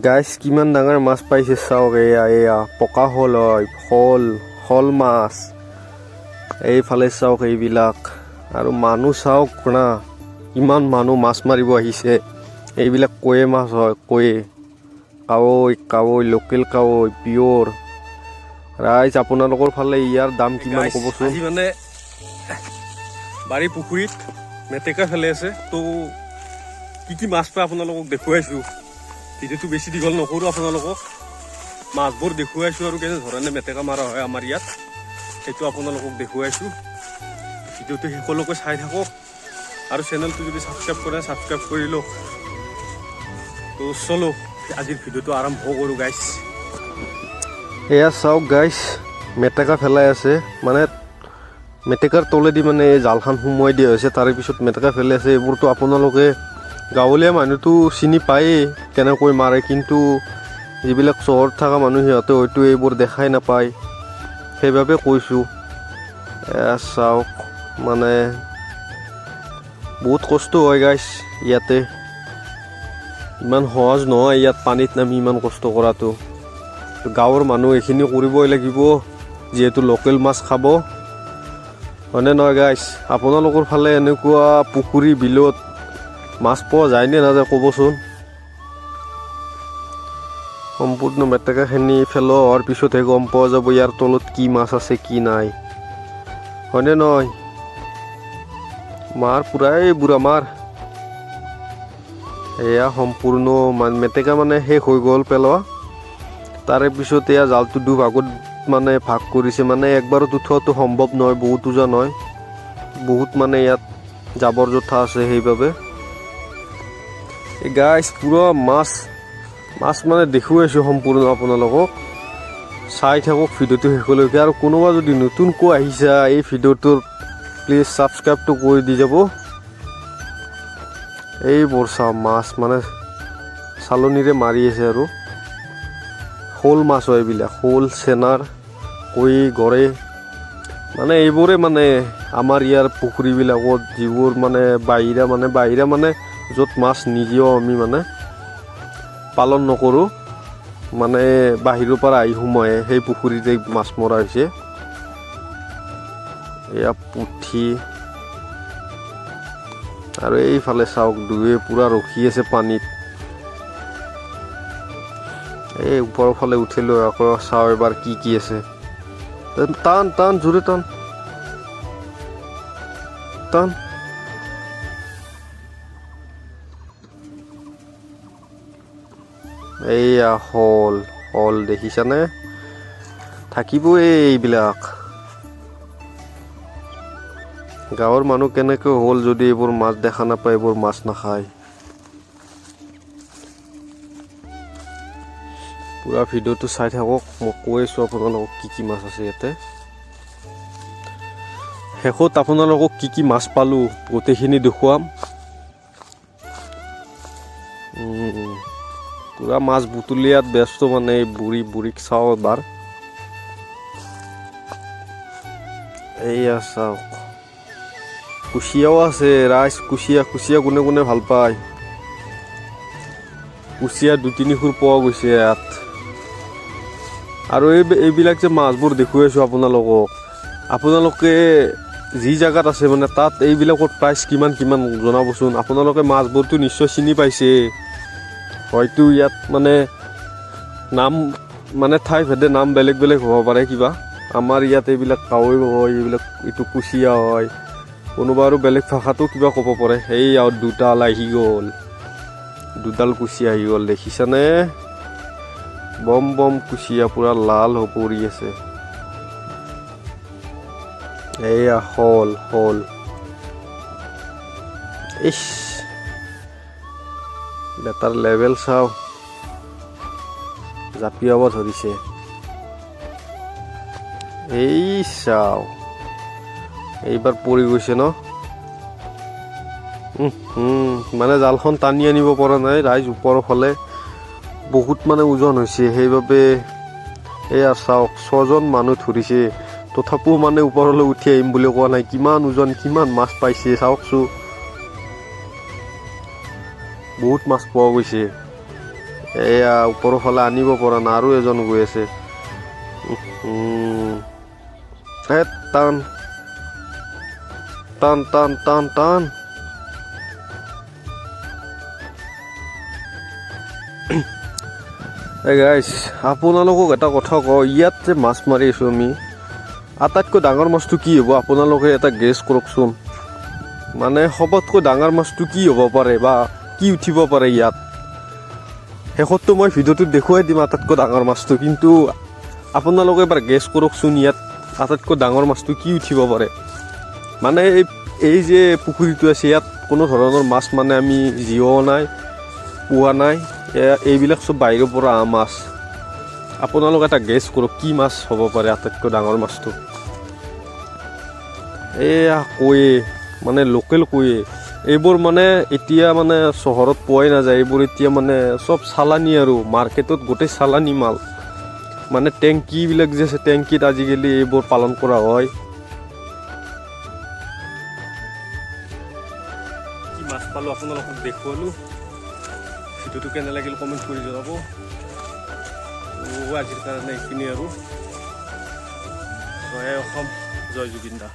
গাইছ কিমান ডাঙৰ মাছ পাইছে চাওক। এয়া পকা শ'ল হয়, শ'ল মাছ। এইফালে চাওক এইবিলাক, আৰু মানুহ চাওক না, কিমান মানুহ মাছ মাৰিব আহিছে। এইবিলাক কৱৈ মাছ হয়, কাৱৈ লোকেল কাৱৈ পিয়'ৰ। ৰাইজ আপোনালোকৰ ফালে ইয়াৰ দাম কিমান ক'বচোন। আজি মানে বাৰী পুখুৰীত মেটেকা ফেলাই আছে, তো কি মাছ পাই আপোনালোকক দেখুৱাইছোঁ। ভিডিঅ'টো বেছি দীঘল নকৰোঁ, আপোনালোকক মাছবোৰ দেখুৱাইছোঁ আৰু কেনেধৰণে মেটেকা মাৰা হয় আমাৰ ইয়াত, সেইটো আপোনালোকক দেখুৱাইছোঁ। ভিডিঅ'টো শেষলৈকে চাই থাকক, আৰু চেনেলটো যদি ছাবস্ক্ৰাইব কৰে ছাবস্ক্ৰাইব কৰি লওক। তো চলো আজিৰ ভিডিঅ'টো আৰম্ভ কৰোঁ গাইছ। এয়া চাওক গাইছ, মেটেকা ফেলাই আছে, মানে মেটেকাৰ তলেদি মানে জালখন সোমোৱাই দিয়া হৈছে, তাৰে পিছত মেটেকা ফেলাই আছে। এইবোৰতো আপোনালোকে গাঁৱলীয়া মানুহটো চিনি পায়েই কেনেকৈ মাৰে, কিন্তু যিবিলাক চহৰত থকা মানুহ সিহঁতে হয়তো এইবোৰ দেখাই নাপায়, সেইবাবে কৈছোঁ। এয়া চাওক, মানে বহুত কষ্ট হয় গাইছ ইয়াতে, ইমান সহজ নহয় ইয়াত পানীত নামি ইমান কষ্ট কৰাটো। গাঁৱৰ মানুহ এইখিনি কৰিবই লাগিব, যিহেতু লোকেল মাছ খাব, হয়নে নহয় গাইছ। আপোনালোকৰ ফালে এনেকুৱা পুখুৰী বিলত মাছ পোৱা যায়নে নাযায় ক'বচোন। সম্পূৰ্ণ মেটেকাখিনি পেলোৱা হোৱাৰ পিছতহে গম পোৱা যাব ইয়াৰ তলত কি মাছ আছে কি নাই, হয়নে নহয়। মাৰ পূৰাই বুঢ়া মাৰ। এয়া সম্পূৰ্ণ মেটেকা মানে শেষ হৈ গ'ল পেলোৱা, তাৰে পিছত এয়া জালটো দুভাগত মানে ভাগ কৰিছে। মানে একবাৰত উঠোৱাটো সম্ভৱ নহয়, বহুত ওজন হয়, বহুত মানে ইয়াত জাবৰ জোথা আছে, সেইবাবে গাইছ পুৰা মাছ মানে দেখুৱাইছোঁ সম্পূৰ্ণ আপোনালোকক। চাই থাকক ভিডিঅ'টো শেষলৈকে, আৰু কোনোবা যদি নতুনকৈ আহিছা এই ভিডিঅ'টোৰ প্লিজ ছাবস্ক্ৰাইবটো কৰি দি যাব। এইবোৰ চাওঁ মাছ মানে চালনীৰে মাৰি আছে, আৰু শ'ল মাছ হয় এইবিলাক, শ'ল চেনাৰ কৈ গৰৈ, মানে এইবোৰে মানে আমাৰ ইয়াৰ পুখুৰীবিলাকত যিবোৰ মানে বাহিৰা মানে য'ত মাছ নিজেও আমি মানে পালন নকৰোঁ, মানে বাহিৰৰ পৰা আহি সোমাই সেই পুখুৰীতে মাছ মৰা হৈছে। এয়া পুঠি, আৰু এইফালে চাওক দুৱে পূৰা ৰখি আছে পানীত। এই ওপৰৰ ফালে উঠিলোঁ, আকৌ চাওঁ এবাৰ কি আছে। টান জোৰে টান। এইয়া শ'ল দেখিছানে, থাকিবই এইবিলাক। গাঁৱৰ মানুহ কেনেকৈ হ'ল যদি এইবোৰ মাছ দেখা নাপায়, এইবোৰ মাছ নাখায়। পুৰা ভিডিঅ'টো চাই থাকক, মই কৈ আছোঁ আপোনালোকক কি মাছ আছে ইয়াতে। শেষত আপোনালোকক কি মাছ পালোঁ গোটেইখিনি দেখুৱাম। পুৰা মাছ বুটলিয়াত ব্যস্ত, মানে এই বুঢ়ীক চাওঁ এবাৰ। এইয়া চাওক, কুচিয়াও আছে ৰাইজ, কুচিয়া কোনে ভাল পায়। কুচিয়া 2-3 খুৰ পোৱা গৈছে ইয়াত। আৰু এইবিলাক যে মাছবোৰ দেখুৱাইছোঁ আপোনালোকে যি জেগাত আছে মানে তাত এইবিলাকৰ প্ৰাইচ কিমান জনাবচোন। আপোনালোকে মাছবোৰতো নিশ্চয় চিনি পাইছে, হয়তো ইয়াত মানে নাম মানে ঠাই ভেদে নাম বেলেগ হ'ব পাৰে কিবা। আমাৰ ইয়াত এইবিলাক কাৱৈ হয়, এইবিলাক এইটো কুচিয়া হয়, কোনোবা আৰু বেলেগ ভাষাটো কিবা ক'ব পাৰে। সেই আৰু দুডাল কুচিয়া আহি গ'ল, দেখিছানে। বম কুচিয়া পূৰা লাল হৈ পৰি আছে। এইয়া শ'ল ইচ, বেটাৰ লেভেল চাওঁ, জাপিয়াব ধৰিছে। এই চাওঁ, এইবাৰ পৰি গৈছে ন। মানে জালখন টানি আনিব পৰা নাই ৰাইজ, ওপৰৰ ফালে বহুত মানে ওজন হৈছে, সেইবাবে এয়া চাওক 6জন মানুহ ধৰিছে, তথাপিও মানে ওপৰলৈ উঠি আহিম বুলি কোৱা নাই। কিমান ওজন, কিমান মাছ পাইছে চাওকচোন, বহুত মাছ পোৱা গৈছে। এয়া ওপৰৰ ফালে আনিব পৰা নাই আৰু এজন গৈ আছে টান টান টান টান টান গাইছ আপোনালোকক এটা কথা কওঁ ইয়াত যে মাছ মাৰি আছোঁ আমি আটাইতকৈ ডাঙৰ মাছটো কি হ'ব আপোনালোকে এটা গেছ কৰকচোন মানে সবতকৈ ডাঙৰ মাছটো কি হ'ব পাৰে বা কি উঠিব পাৰে ইয়াত শেষততো মই ভিডিঅ'টোত দেখুৱাই দিম আটাইতকৈ ডাঙৰ মাছটো কিন্তু আপোনালোকে এবাৰ গেছ কৰকচোন ইয়াত আটাইতকৈ ডাঙৰ মাছটো কি উঠিব পাৰে মানে এই যে পুখুৰীটো আছে ইয়াত কোনো ধৰণৰ মাছ মানে আমি জীওৱা নাই পোৱা নাই এইবিলাক চব বাহিৰৰ পৰা অহা মাছ আপোনালোকে এটা গেছ কৰক কি মাছ হ'ব পাৰে আটাইতকৈ ডাঙৰ মাছটো এয়া কয়ে মানে লোকেল কয়ে এইবোৰ মানে এতিয়া মানে চহৰত পোৱাই নাযায় এইবোৰ এতিয়া মানে চব চালানি আৰু মাৰ্কেটত গোটেই চালানি মাল মানে টেংকিবিলাক যে আছে টেংকিত আজিকালি এইবোৰ পালন কৰা হয় কি মাছ পালোঁ আপোনালোকক দেখুৱালোঁ ভিডিঅ'টো কেনে লাগিল কমেণ্ট কৰি জনাব আজিৰ কাৰণে এইখিনি আৰু জয় অসম জয় জুবিন দা